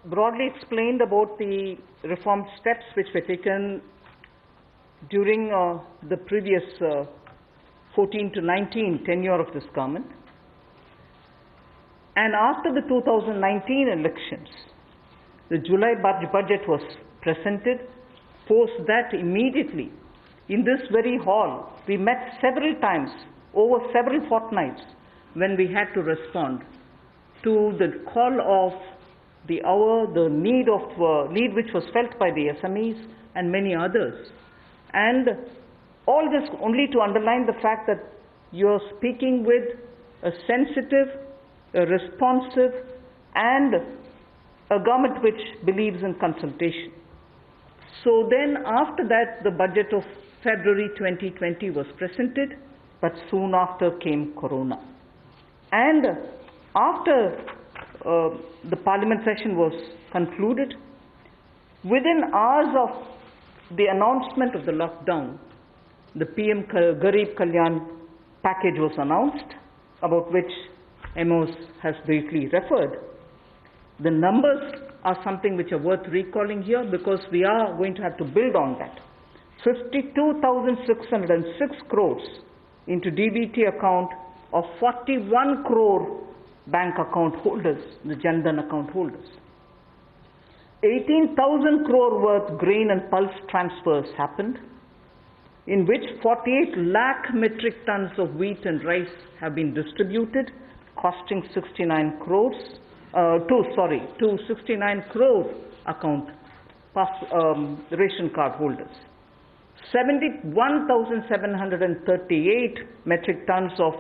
broadly explained about the reform steps which were taken during the previous 14 to 19 tenure of this government. And after the 2019 elections, the July budget was presented. Post that, immediately, in this very hall, we met several times, over several fortnights, when we had to respond to the call of the hour, the need which was felt by the SMEs and many others. And all this only to underline the fact that you're speaking with a sensitive, a responsive, and a government which believes in consultation. So then after that, the budget of February 2020 was presented, but soon after came Corona. And after the parliament session was concluded, within hours of the announcement of the lockdown, the PM Garib Kalyan package was announced, about which Amos has briefly referred. The numbers are something which are worth recalling here because we are going to have to build on that. 52,606 crores into DBT account of 41 crore bank account holders, the Jan Dhan account holders. 18,000 crore worth grain and pulse transfers happened, in which 48 lakh metric tons of wheat and rice have been distributed, costing 69 crores, to 69 crore account ration card holders. 71,738 metric tons of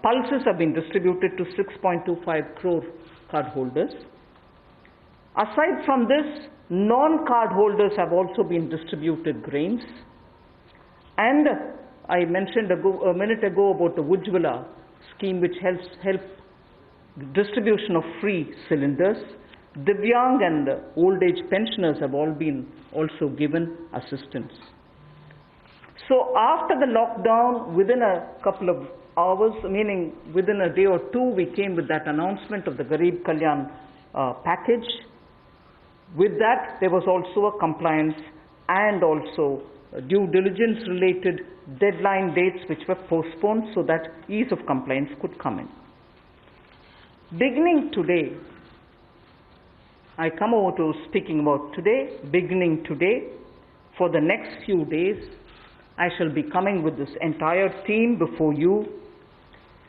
pulses have been distributed to 6.25 crore card holders. Aside from this, non-card holders have also been distributed grains. And I mentioned a minute ago about the Ujjwala scheme, which help distribution of free cylinders. Divyang and old age pensioners have all been also given assistance. So after the lockdown, within a couple of hours, meaning within a day or two, we came with that announcement of the Garib Kalyan package. With that, there was also a compliance and also due diligence related deadline dates which were postponed so that ease of compliance could come in. Beginning today, I come over to speaking about today. Beginning today, for the next few days, I shall be coming with this entire team before you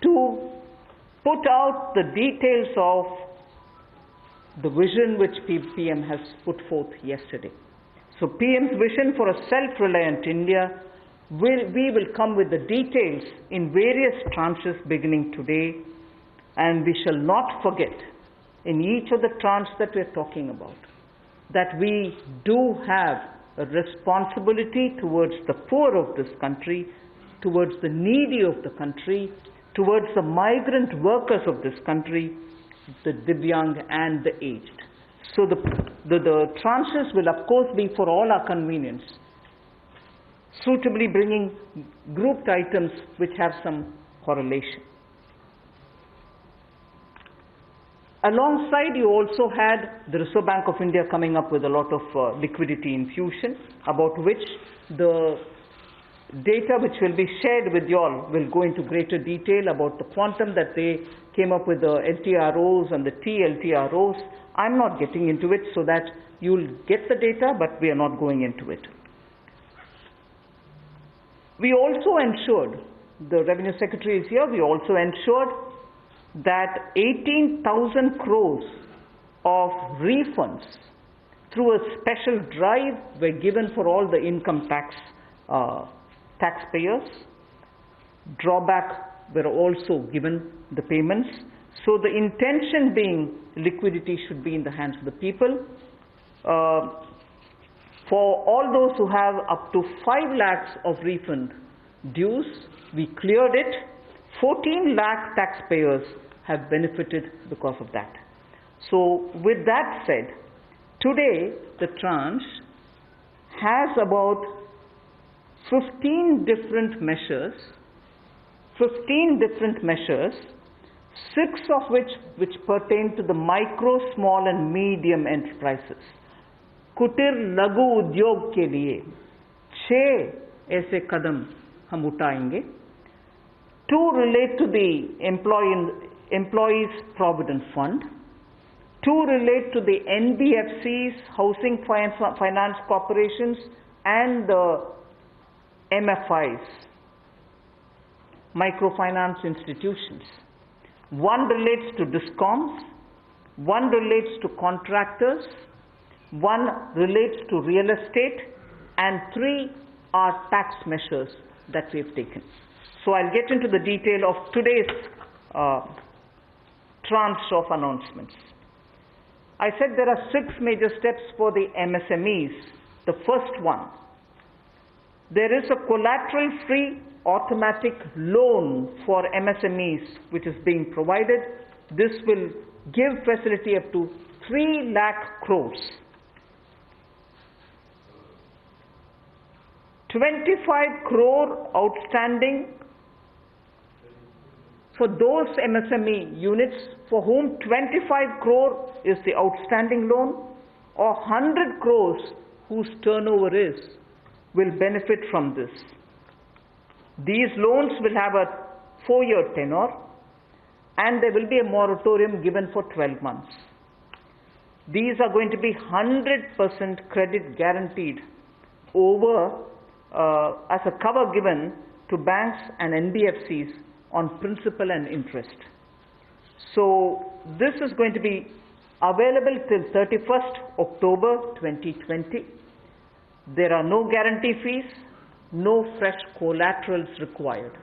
to put out the details of the vision which PM has put forth yesterday. So PM's vision for a self-reliant India, we will come with the details in various tranches beginning today, and we shall not forget in each of the tranches that we are talking about that we do have a responsibility towards the poor of this country, towards the needy of the country, towards the migrant workers of this country, the Divyang and the aged. So the tranches will of course be for all our convenience, suitably bringing grouped items which have some correlation. Alongside, you also had the Reserve Bank of India coming up with a lot of liquidity infusion, about which the data which will be shared with you all will go into greater detail about the quantum that they came up with, the LTROs and the TLTROs. I'm not getting into it so that you'll get the data, but we are not going into it. We also ensured, the Revenue Secretary is here, we also ensured that 18,000 crores of refunds through a special drive were given for all the income taxpayers. Drawback were also given the payments. So the intention being liquidity should be in the hands of the people. For all those who have up to 5 lakhs of refund dues, we cleared it. 14 lakh taxpayers have benefited because of that. So with that said, today the tranche has about 15 different measures 6 of which pertain to the micro, small and medium enterprises. कुटीर लघु उद्योग के लिए 6 ऐसे कदम हम उठाएंगे. 2 relate to the Employees Provident Fund. 2 relate to the NBFCs, Housing Finance Corporations, and the MFIs, microfinance institutions. 1 relates to DISCOMs, 1 relates to contractors, 1 relates to real estate, and 3 are tax measures that we have taken. So I'll get into the detail of today's tranche of announcements. I said there are 6 major steps for the MSMEs. The first one, there is a collateral-free automatic loan for MSMEs which is being provided. This will give facility up to 3 lakh crores. 25 crore outstanding for those MSME units for whom 25 crore is the outstanding loan, or 100 crores whose turnover will benefit from this. These loans will have a 4-year tenure, and there will be a moratorium given for 12 months. These are going to be 100% credit guaranteed over as a cover given to banks and NBFCs on principal and interest. So this is going to be available till 31st October 2020. There are no guarantee fees, no fresh collaterals required.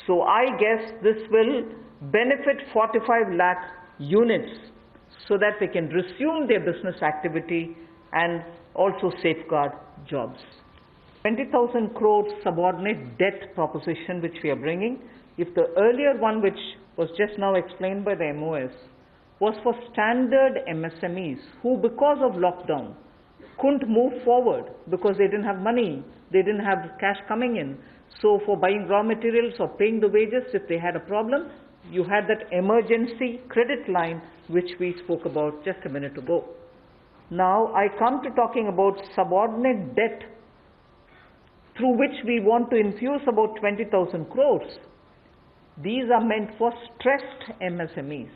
So I guess this will benefit 45 lakh units so that they can resume their business activity and also safeguard jobs. 20,000 crore subordinate debt proposition which we are bringing. If the earlier one, which was just now explained by the MOS, was for standard MSMEs who, because of lockdown, couldn't move forward because they didn't have money, they didn't have cash coming in. So for buying raw materials or paying the wages, if they had a problem, you had that emergency credit line which we spoke about just a minute ago. Now I come to talking about subordinate debt through which we want to infuse about 20,000 crores. These are meant for stressed MSMEs.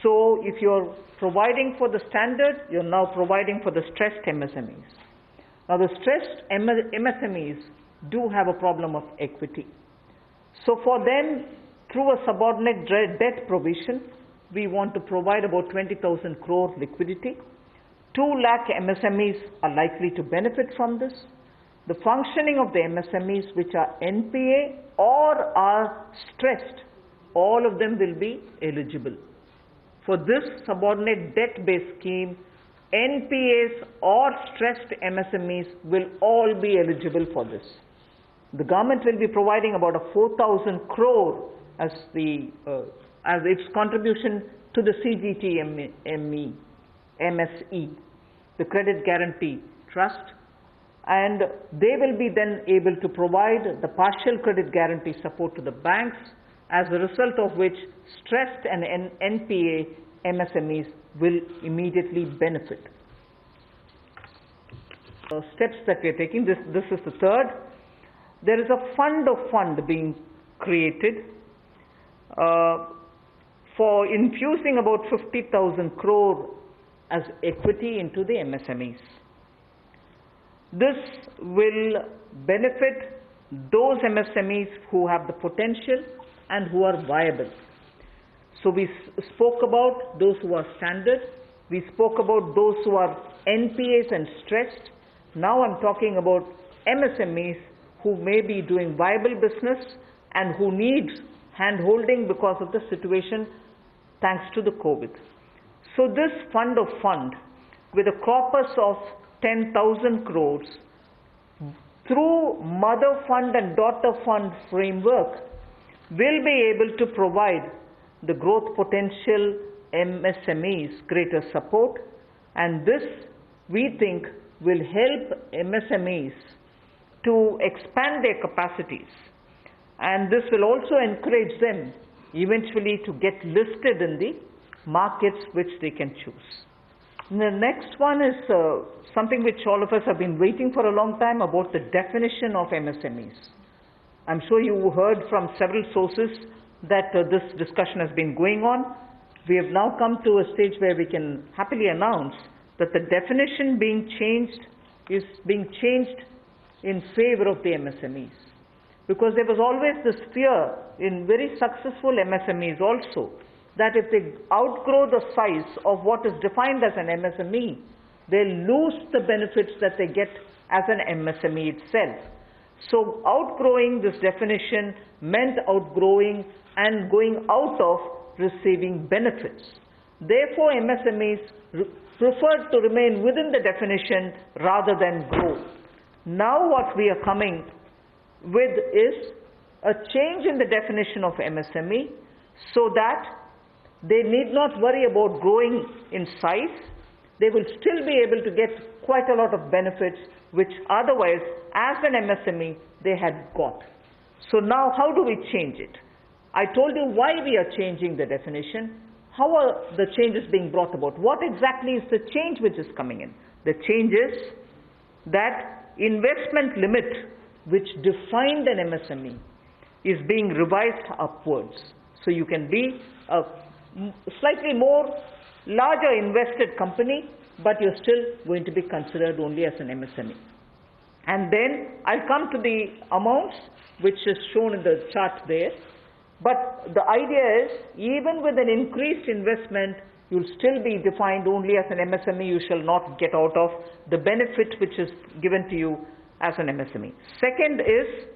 So if you're providing for the standard, you're now providing for the stressed MSMEs. Now the stressed MSMEs do have a problem of equity. So for them, through a subordinate debt provision, we want to provide about 20,000 crore liquidity. 2 lakh MSMEs are likely to benefit from this. The functioning of the MSMEs which are NPA or are stressed, all of them will be eligible. For this subordinate debt-based scheme, NPAs or stressed MSMEs will all be eligible for this. The government will be providing about a 4,000 crore as its contribution to the MSE, the Credit Guarantee Trust, and they will be then able to provide the partial credit guarantee support to the banks, as a result of which stressed and NPA MSMEs will immediately benefit. Steps that we are taking, this is the third. There is a fund of fund being created for infusing about 50,000 crore as equity into the MSMEs. This will benefit those MSMEs who have the potential and who are viable. So we spoke about those who are standard, we spoke about those who are NPAs and stressed. Now I'm talking about MSMEs who may be doing viable business and who need hand-holding because of the situation thanks to the COVID. So this fund of fund, with a corpus of 10,000 crores, through mother fund and daughter fund framework, will be able to provide the growth potential MSMEs greater support, and this we think will help MSMEs to expand their capacities, and this will also encourage them eventually to get listed in the markets which they can choose. And the next one is something which all of us have been waiting for a long time, about the definition of MSMEs. I'm sure you heard from several sources that this discussion has been going on. We have now come to a stage where we can happily announce that the definition is being changed in favor of the MSMEs. Because there was always this fear in very successful MSMEs also, that if they outgrow the size of what is defined as an MSME, they lose the benefits that they get as an MSME itself. So outgrowing this definition meant outgrowing and going out of receiving benefits. Therefore, MSMEs preferred to remain within the definition rather than grow. Now what we are coming with is a change in the definition of MSME so that they need not worry about growing in size. They will still be able to get quite a lot of benefits which otherwise, as an MSME, they had got. So now how do we change it? I told you why we are changing the definition. How are the changes being brought about? What exactly is the change which is coming in? The change is that investment limit which defined an MSME is being revised upwards. So you can be a slightly more larger invested company, but you're still going to be considered only as an MSME. And then I'll come to the amounts which is shown in the chart there. But the idea is, even with an increased investment, you'll still be defined only as an MSME. You shall not get out of the benefit which is given to you as an MSME. Second is,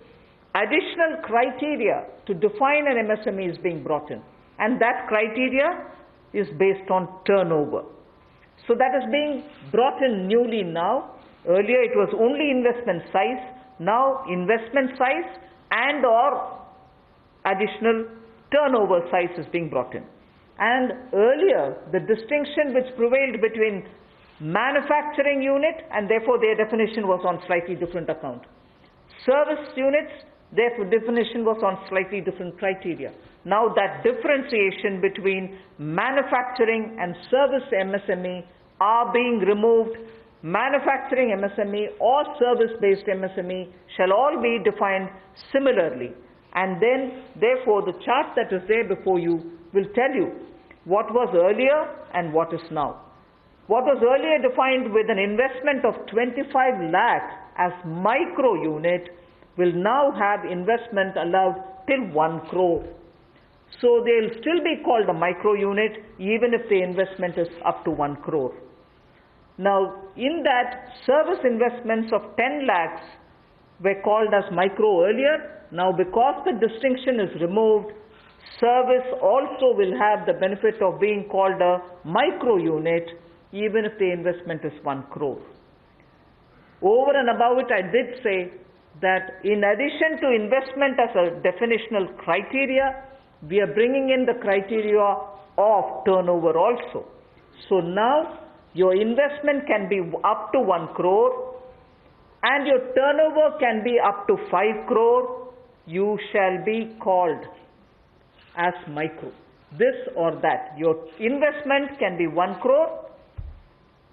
additional criteria to define an MSME is being brought in. And that criteria is based on turnover. So that is being brought in newly now. Earlier it was only investment size. Now investment size and or additional turnover size is being brought in. And earlier the distinction which prevailed between manufacturing unit, and therefore their definition was on slightly different account. Service units, their definition was on slightly different criteria. Now that differentiation between manufacturing and service MSME are being removed. Manufacturing MSME or service-based MSME shall all be defined similarly. And then, therefore, the chart that is there before you will tell you what was earlier and what is now. What was earlier defined with an investment of 25 lakh as micro unit will now have investment allowed till 1 crore. So they will still be called a micro unit even if the investment is up to 1 crore. Now, in that, service investments of 10 lakhs were called as micro earlier. Now, because the distinction is removed, service also will have the benefit of being called a micro unit even if the investment is 1 crore. Over and above it, I did say that in addition to investment as a definitional criteria, we are bringing in the criteria of turnover also. So now your investment can be up to 1 crore and your turnover can be up to 5 crore. You shall be called as micro. This or that. Your investment can be 1 crore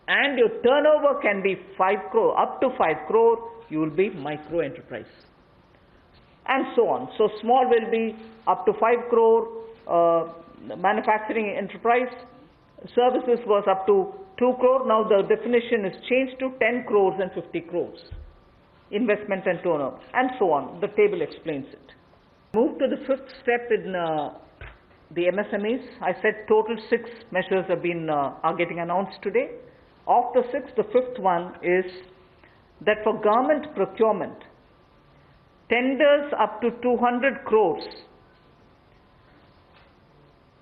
and your turnover can be 5 crore. Up to 5 crore, you will be micro enterprise. And so on. So small will be up to 5 crore, manufacturing enterprise. Services was up to 2 crore. Now the definition is changed to 10 crores and 50 crores. Investment and turnover. And so on. The table explains it. Move to the fifth step in the MSMEs. I said total 6 measures are getting announced today. Of the 6, the fifth one is that for government procurement, tenders up to 200 crores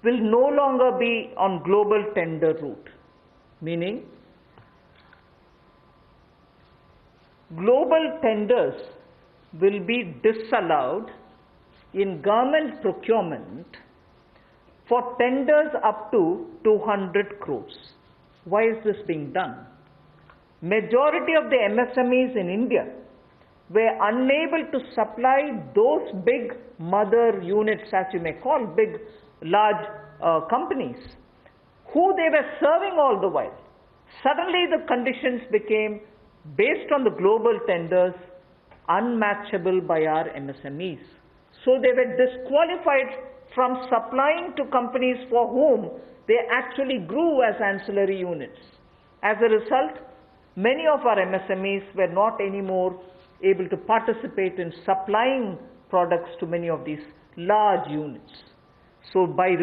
will no longer be on global tender route, meaning global tenders will be disallowed in government procurement for tenders up to 200 crores. Why is this being done? Majority of the MSMEs in India were unable to supply those big mother units, as you may call, big, large companies, who they were serving all the while. Suddenly the conditions became, based on the global tenders, unmatchable by our MSMEs. So they were disqualified from supplying to companies for whom they actually grew as ancillary units. As a result, many of our MSMEs were not anymore able to participate in supplying products to many of these large units. So by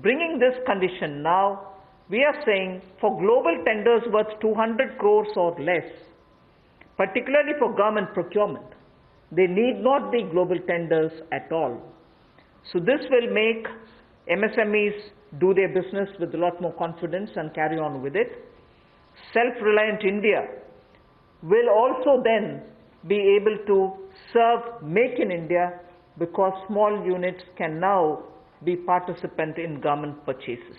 bringing this condition now, we are saying for global tenders worth 200 crores or less, particularly for government procurement, they need not be global tenders at all. So this will make MSMEs do their business with a lot more confidence and carry on with it. Self-reliant India will also then be able to serve Make in India, because small units can now be participant in government purchases.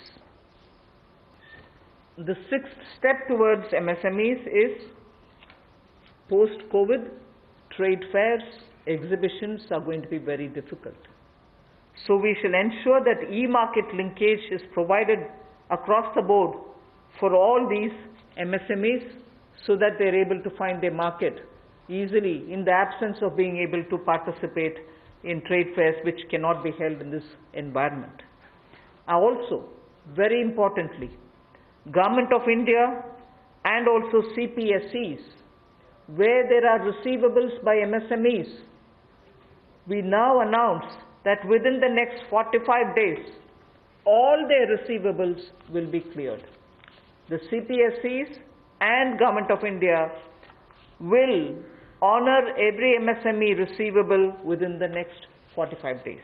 The sixth step towards MSMEs is post-COVID, trade fairs, exhibitions are going to be very difficult. So we shall ensure that e-market linkage is provided across the board for all these MSMEs so that they are able to find their market easily in the absence of being able to participate in trade fairs which cannot be held in this environment. Also, very importantly, Government of India and also CPSEs, where there are receivables by MSMEs, we now announce that within the next 45 days, all their receivables will be cleared. The CPSEs and Government of India will honor every MSME receivable within the next 45 days.